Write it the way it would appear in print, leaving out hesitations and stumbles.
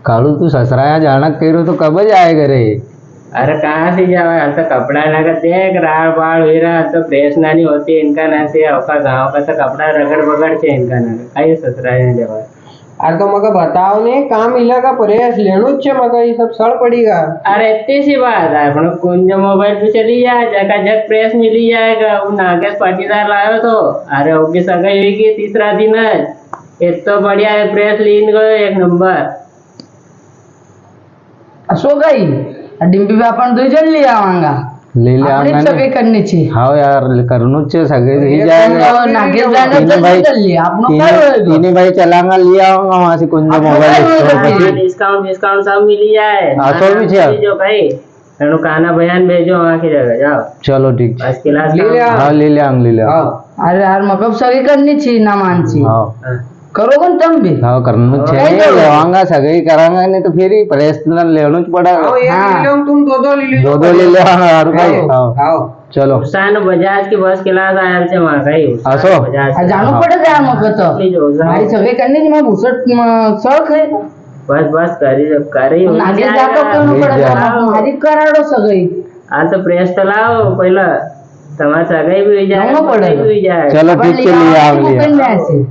कालू तू ससराया जाना करो तो कब जाए करे। अरे कहाँ से जावा, हाल तो कपड़ा लगा देख, राड़ बाड़ हुई रहा, तो प्रेस ना नहीं होती इनका ना से, औका गाँव का तो कपड़ा रगड़ बगड़ से इनका ना कहीं ससुराल जावा। अरे तो मगर बताओ ने काम मिलेगा प्रेस लेनो च मगर ये सब सड़ पड़ेगा। अरे इतनी सी बात है, अपने कुंज मोबाइल पे चली जाए, जगह जग प्रेस मिली जाएगा। वो नागेश पाटीदार लायो तो, अरे होगी सगाई हुई की तीसरा दिन है, इतना बढ़िया है प्रेस लीन गयो एक नंबर। असो गई डिम्पी भी अपन दो जन ले आवांगा, ले ले अपने आना सगळे करने ची। हाँ यार करनो चे सगे ही जाएगा। नागेश जाने तीनों भाई चल लिया आपनो काय तीनों भाई चलांगा ले आऊंगा वहां से कुंज मोबाइल डिस्काउंट डिस्काउंट सब मिली जाए। असो भी छे जो भाई एनो खाना बयान भेजो वहां की जगह जाओ। चलो ठीक फर्स्ट क्लास ले ले हाँ ले ले आंग ले ले अरे यार मकब सगळे करने ची ना मानची हाँ करोगे न तुम भी। हाँ करनो नहीं चाहिए, तो- लेवांगा सगे ही करांगा, नहीं तो फिर ही पर्सनल लेनो पड़ा। आओ एक हाँ। ले लो तुम दो ले लो। दो ले ले यार भाई। हाँ आओ चलो हुसैन बजाज की फर्स्ट क्लास आया छे वहां कई असो? बजाज आ जानो पड़े यार मग तो मारी सगळे करने ची, मग भुसट सळख है बस बस करी नागेश जातो कोण हे पडे जा. मारी कराडो सगळे आ तो प्रेस चलाओ पहिला, तुम्हारा सगाई भी हुई जाए, जाना पड़ेगा। भी हुई जाए। चलो ठीक है, लिए आग लिए। अपन ले आसे